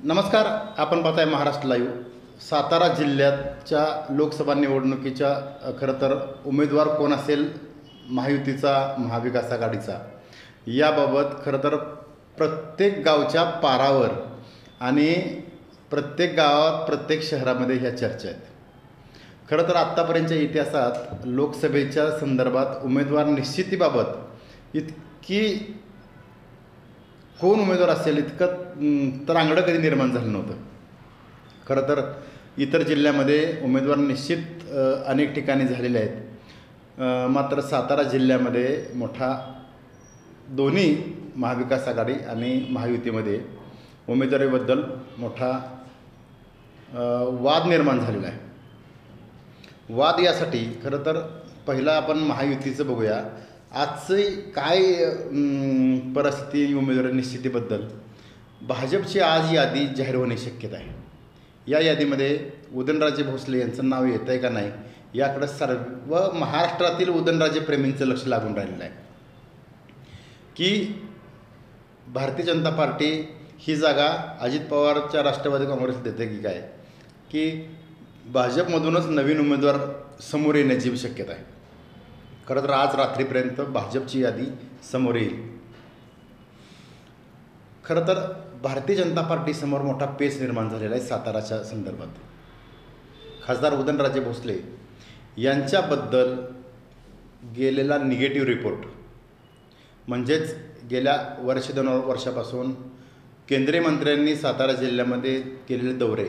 नमस्कार. आपण पाहताय महाराष्ट्र लाईव्ह. सातारा जिल्ह्याच्या लोकसभा निवडणुकीच्या खरं तर उमेदवार कोण असेल महायुतीचा महाविकास आघाडीचा याबाबत खरं तर प्रत्येक गावच्या पारावर आणि प्रत्येक गावात प्रत्येक शहरामध्ये ह्या चर्चा आहेत. खरं तर आत्तापर्यंतच्या इतिहासात लोकसभेच्या संदर्भात उमेदवार निश्चितीबाबत इतकी कोण उमेदवार असेल इतकं तरांगडं कधी निर्माण झालं नव्हतं. खरं तर इतर जिल्ह्यामध्ये उमेदवार निश्चित अनेक ठिकाणी झालेले आहेत. मात्र सातारा जिल्ह्यामध्ये मोठा दोन्ही महाविकास आघाडी आणि महायुतीमध्ये उमेदवारीबद्दल मोठा वाद निर्माण झालेला आहे. वाद यासाठी खरं तर पहिला आपण महायुतीचं बघूया. आजची काय परिस्थिती उमेदवारी निश्चितीबद्दल. भाजपची आज यादी जाहीर होण्याची शक्यता आहे. या यादीमध्ये उदयनराजे भोसले यांचं नाव येतं आहे का नाही याकडे सर्व महाराष्ट्रातील उदयनराजे प्रेमींचं लक्ष लागून राहिलेलं आहे की भारतीय जनता पार्टी ही जागा अजित पवारच्या राष्ट्रवादी काँग्रेस देते की काय, की भाजपमधूनच नवीन उमेदवार समोर येण्याची शक्यता आहे. खरं तर आज रात्रीपर्यंत भाजपची यादी समोर येईल. खरं तर भारतीय जनता पार्टीसमोर मोठा पेच निर्माण झालेला आहे साताराच्या संदर्भात. खासदार उदयनराजे भोसले यांच्याबद्दल गेलेला निगेटिव्ह रिपोर्ट म्हणजेच गेल्या दोन वर्षापासून केंद्रीय मंत्र्यांनी सातारा जिल्ह्यामध्ये केलेले दौरे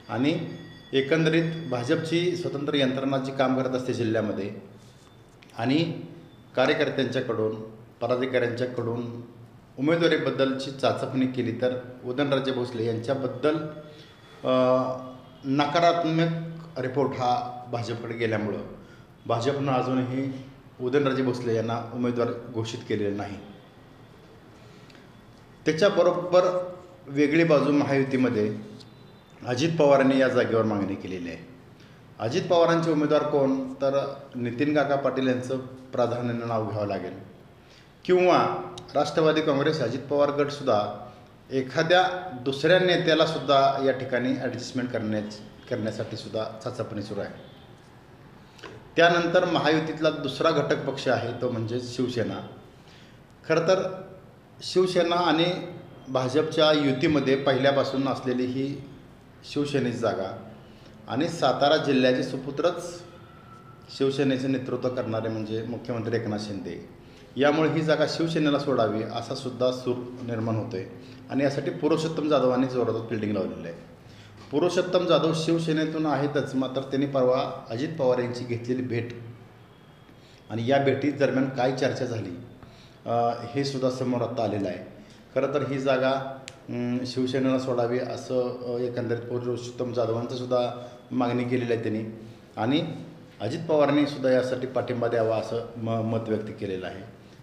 आणि एकंदरीत भाजपची स्वतंत्र यंत्रणा जी काम करत असते जिल्ह्यामध्ये आणि कार्यकर्त्यांच्याकडून पदाधिकाऱ्यांच्याकडून उमेदवारीबद्दलची चाचपणी केली तर उदयनराजे भोसले यांच्याबद्दल नकारात्मक रिपोर्ट हा भाजपकडे गेल्यामुळं भाजपनं अजूनही उदयनराजे भोसले यांना उमेदवार घोषित केलेले नाही. त्याच्याबरोबर वेगळी बाजू महायुतीमध्ये अजित पवारांनी या जागेवर मागणी केलेली आहे. अजित पवारांचे उमेदवार कोण तर नितीन काका पाटील यांचं प्राधान्यानं नाव घ्यावं लागेल किंवा राष्ट्रवादी काँग्रेस अजित पवार गटसुद्धा एखाद्या दुसऱ्या नेत्यालासुद्धा या ठिकाणी ॲडजस्टमेंट करण्यासाठी सुद्धा चाचपणी सुरू आहे. त्यानंतर महायुतीतला दुसरा घटक पक्ष आहे तो म्हणजे शिवसेना. खरं तर शिवसेना आणि भाजपच्या युतीमध्ये पहिल्यापासून असलेली ही शिवसेनेची जागा आणि सातारा जिल्ह्याचे सुपुत्रच शिवसेनेचे नेतृत्व करणारे म्हणजे मुख्यमंत्री एकनाथ शिंदे. यामुळे ही जागा शिवसेनेला सोडावी असा सुद्धा सूर निर्माण होतोय आणि यासाठी पुरुषोत्तम जाधवांनी जोरात फिल्डिंग लावलेलं आहे. पुरुषोत्तम जाधव शिवसेनेतून आहेतच, मात्र त्यांनी परवा अजित पवार यांची घेतलेली भेट आणि या भेटी दरम्यान काय चर्चा झाली हे सुद्धा समोर आता आलेलं आहे. खरं तर ही जागा शिवसेनेला सोडावी असं एकंदरीत पुरुषोत्तम जाधवांचं सुद्धा मागणी केलेली आहे त्यांनी आणि अजित पवारांनी सुद्धा यासाठी पाठिंबा द्यावा असं मत व्यक्त केलेलं आहे.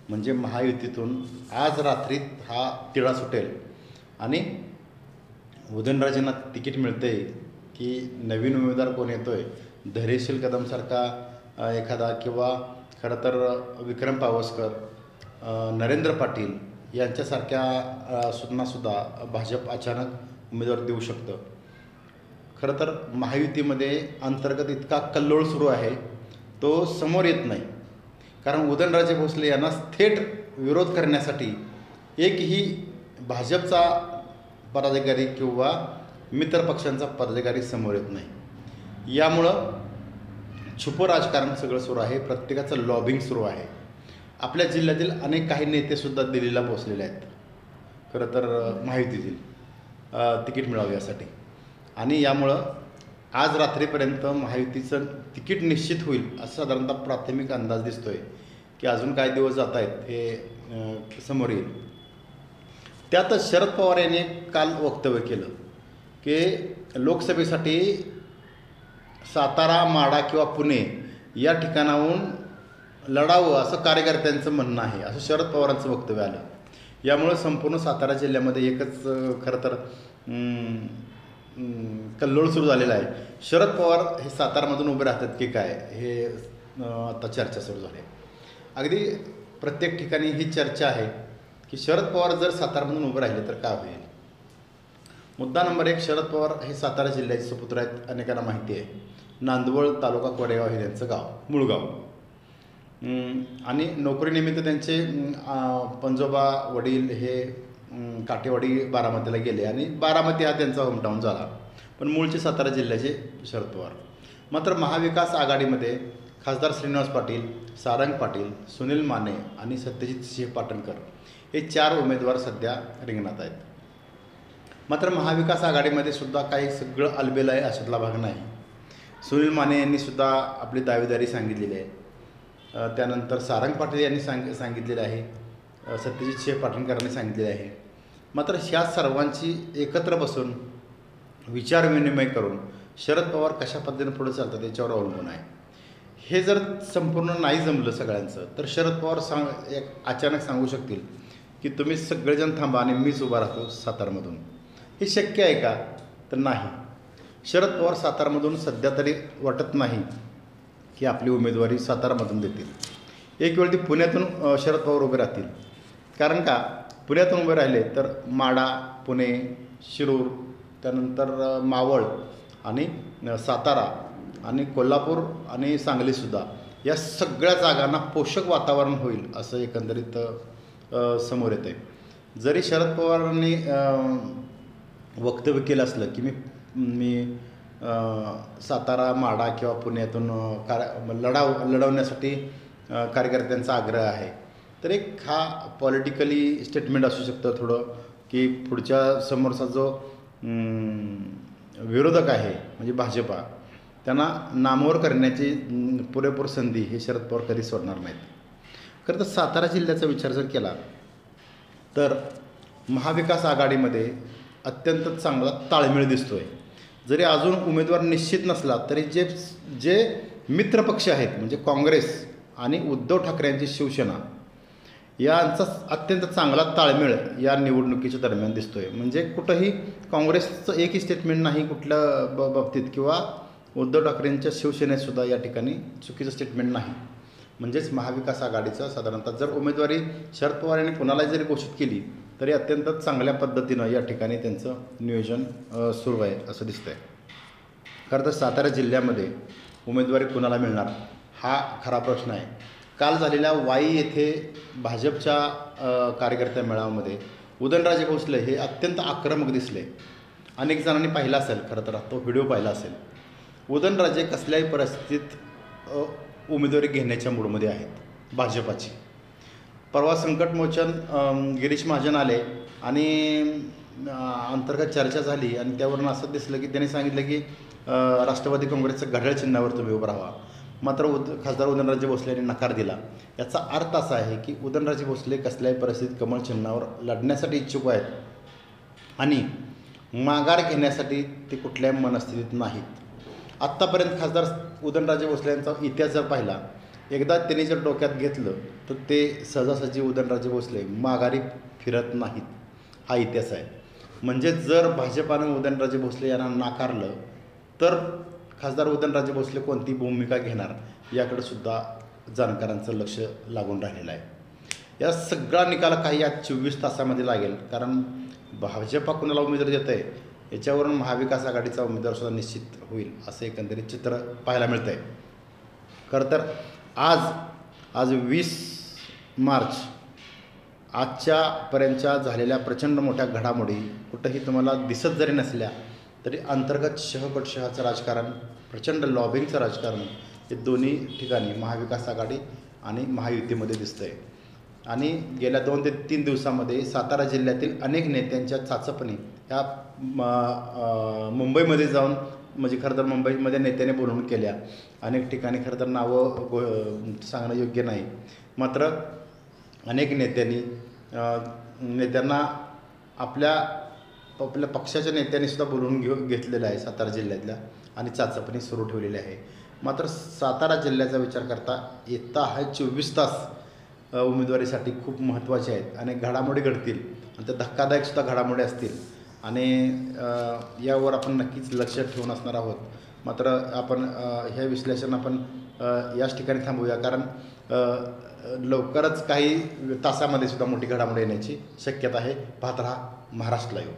म्हणजे महायुतीतून आज रात्रीत हा तिळा सुटेल आणि उदयनराजेंना तिकीट मिळते की नवीन उमेदवार कोण येतो आहे. धैर्यशील कदमसारखा एखादा किंवा खरं तर विक्रम पावसकर, नरेंद्र पाटील यांच्यासारख्या सुद्धा भाजप अचानक उमेदवार देऊ शकतं. खरं तर महायुतीमध्ये अंतर्गत इतका कल्लोळ सुरू आहे तो समोर येत नाही. कारण उदयनराजे भोसले यांना थेट विरोध करण्यासाठी एकही भाजपचा पदाधिकारी किंवा मित्र पक्षांचा पदाधिकारी समोर येत नाही. यामुळं छुपं राजकारण सगळं सुरू आहे. प्रत्येकाचं लॉबिंग सुरू आहे. आपल्या जिल्ह्यातील अनेक काही नेतेसुद्धा दिल्लीला पोचलेले आहेत खरं तर महायुतीतील तिकीट मिळावं यासाठी आणि यामुळं आज रात्रीपर्यंत महायुतीचं तिकीट निश्चित होईल असं साधारणतः प्राथमिक अंदाज दिसतो आहे की अजून काय दिवस जात आहेत हे समोर येईल. त्यातच शरद पवार यांनी काल वक्तव्य केलं की लोकसभेसाठी सातारा, माढा किंवा पुणे या ठिकाणाहून लढावं असं कार्यकर्त्यांचं म्हणणं आहे असं शरद पवारांचं वक्तव्य आलं. यामुळं संपूर्ण सातारा जिल्ह्यामध्ये एकच खरं तर कल्लोळ सुरू झालेला आहे. शरद पवार हे सातारामधून उभे राहतात की काय हे आता चर्चा सुरू झाली आहे. अगदी प्रत्येक ठिकाणी ही चर्चा आहे की शरद पवार जर सातारामधून उभे राहिले तर काय होईल. मुद्दा नंबर 1, शरद पवार हे सातारा जिल्ह्याचे सुपुत्र आहेत, अनेकांना माहिती आहे. नांदवळ तालुका कोरेगाव हे त्यांचं गाव, मूळ गाव. आणि नोकरीनिमित्त त्यांचे पंजोबा वडील हे काठेवाडी बारामतीला गेले आणि बारामती हा त्यांचा होमटाऊन झाला. पण मूळचे सातारा जिल्ह्याचे शरद पवार. मात्र महाविकास आघाडीमध्ये खासदार श्रीनिवास पाटील, सारंग पाटील, सुनील माने आणि सत्यजित सिंह पाटणकर हे 4 उमेदवार सध्या रिंगणात आहेत. मात्र महाविकास आघाडीमध्ये सुद्धा काही सगळं अलबेल आहे अशातला भाग नाही. सुनील माने यांनी सुद्धा आपली दावेदारी सांगितलेली आहे. त्यानंतर सारंग पाटील यांनी सांगितलेलं आहे. सत्यजित सिंह पाटणकरांनी सांगितलेले आहे. मात्र ह्या सर्वांची एकत्र बसून विचारविनिमय करून शरद पवार कशा पद्धतीने पुढे चालतात याच्यावर अवलंबून आहे. हे जर संपूर्ण नाही जमलं सगळ्यांचं तर शरद पवार एक अचानक सांगू शकतील की तुम्ही सगळेजण थांबा आणि मीच उभा राहतो सातारमधून. हे शक्य आहे का? तर नाही. शरद पवार सातारमधून सध्या तरी वाटत नाही की आपली उमेदवारी सातारामधून देतील. एक वेळ ती पुण्यातून शरद पवार उभे राहतील. कारण का, पुण्यातून उभे राहिले तर माढा, पुणे, शिरूर, त्यानंतर मावळ आणि सातारा आणि कोल्हापूर आणि सांगलीसुद्धा या सगळ्या जागांना पोषक वातावरण होईल असं एकंदरीत समोर येतं आहे. जरी शरद पवारांनी वक्तव्य केलं असलं की मी सातारा, माढा किंवा पुण्यातून लढवण्यासाठी कार्यकर्त्यांचा आग्रह आहे, तर एक हा पॉलिटिकली स्टेटमेंट असू शकतं थोडं, की पुढच्या समोरचा जो विरोधक आहे म्हणजे भाजपा, त्यांना नामवर करण्याची पुरेपूर संधी हे शरद पवार कधी सोडणार नाहीत. खरं तर सातारा जिल्ह्याचा विचार जर केला तर महाविकास आघाडीमध्ये अत्यंत चांगला ताळमेळ दिसतो आहे. जरी अजून उमेदवार निश्चित नसला तरी जे मित्रपक्ष आहेत म्हणजे काँग्रेस आणि उद्धव ठाकरे यांची शिवसेना यांचा अत्यंत चांगला ताळमेळ या निवडणुकीच्या दरम्यान दिसतो आहे. म्हणजे कुठंही काँग्रेसचं एकही स्टेटमेंट नाही कुठल्या बाबतीत, किंवा उद्धव ठाकरेंच्या शिवसेनेतसुद्धा या ठिकाणी चुकीचं स्टेटमेंट नाही. म्हणजेच महाविकास आघाडीचं साधारणतः जर उमेदवारी शरद पवार यांनी कोणालाही जरी घोषित केली तरी अत्यंत चांगल्या पद्धतीनं या ठिकाणी त्यांचं नियोजन सुरू आहे असं दिसतं आहे. खरं तर सातारा जिल्ह्यामध्ये उमेदवारी कुणाला मिळणार हा खरा प्रश्न आहे. काल झालेल्या वाई येथे भाजपच्या कार्यकर्त्या मेळाव्यामध्ये उदयनराजे भोसले हे अत्यंत आक्रमक दिसले. अनेक जणांनी पाहिला असेल, खरं तर तो व्हिडिओ पाहिला असेल. उदयनराजे कसल्याही परिस्थितीत उमेदवारी घेण्याच्या मूडमध्ये आहेत भाजपाची. परवा संकटमोचन गिरीश महाजन आले आणि अंतर्गत चर्चा झाली आणि त्यावरून असं दिसलं की त्यांनी सांगितलं की राष्ट्रवादी काँग्रेसचं घड्याळ चिन्हावर तुम्ही उभं राहा. मात्र खासदार उदयनराजे भोसले यांनी नकार दिला. याचा अर्थ असा आहे की उदयनराजे भोसले कसल्याही परिस्थितीत कमळ चिन्हावर लढण्यासाठी इच्छुक आहेत आणि माघार घेण्यासाठी ते कुठल्याही मनस्थितीत नाहीत. आत्तापर्यंत खासदार उदयनराजे भोसले यांचा इतिहास जर पाहिला, एकदा त्यांनी जर डोक्यात घेतलं तर ते सहजासहजी उदयनराजे भोसले माघारी फिरत नाहीत, हा इतिहास आहे. म्हणजे जर भाजपानं उदयनराजे भोसले यांना नाकारलं तर खासदार उदयनराजे भोसले कोणती भूमिका घेणार याकडे सुद्धा जाणकारांचं लक्ष लागून राहिलेलं आहे. या सगळा निकाल काही या 24 तासामध्ये लागेल. कारण भाजपा कुणाला उमेदवारी देत आहे याच्यावरून महाविकास आघाडीचा उमेदवारसुद्धा निश्चित होईल असं एकंदरीत चित्र पाहायला मिळतं आहे. खरं तर आज 20 मार्च आजच्यापर्यंतच्या झालेल्या प्रचंड मोठ्या घडामोडी कुठंही तुम्हाला दिसत जरी नसल्या तरी अंतर्गत शहाचं राजकारण, प्रचंड लॉबिंगचं राजकारण हे दोन्ही ठिकाणी महाविकास आघाडी आणि महायुतीमध्ये दिसतं आहे. आणि गेल्या 2 ते 3 दिवसामध्ये सातारा जिल्ह्यातील अनेक नेत्यांच्या चाचपणी ह्या मुंबईमध्ये जाऊन, म्हणजे खरं तर मुंबईमध्ये नेत्याने बोलवणूक केल्या. अनेक ठिकाणी खरं तर नावं सांगणं योग्य नाही. मात्र अनेक नेत्यांना आपल्या पक्षाच्या नेत्यांनीसुद्धा बोलवून घेतलेलं आहे सातारा जिल्ह्यातल्या आणि चाचपणी सुरू ठेवलेली आहे. मात्र सातारा जिल्ह्याचा विचार करता येता हा 24 तास उमेदवारीसाठी खूप महत्त्वाचे आहेत. अनेक घडामोडी घडतील आणि त्या धक्कादायकसुद्धा घडामोडी असतील आणि यावर आपण नक्कीच लक्ष ठेवून असणार आहोत. मात्र आपण हे विश्लेषण आपण याच ठिकाणी थांबवूया, कारण लवकरच काही तासामध्ये सुद्धा मोठी घडामोडी येण्याची शक्यता आहे. पाहत रहा महाराष्ट्र लाईव्ह.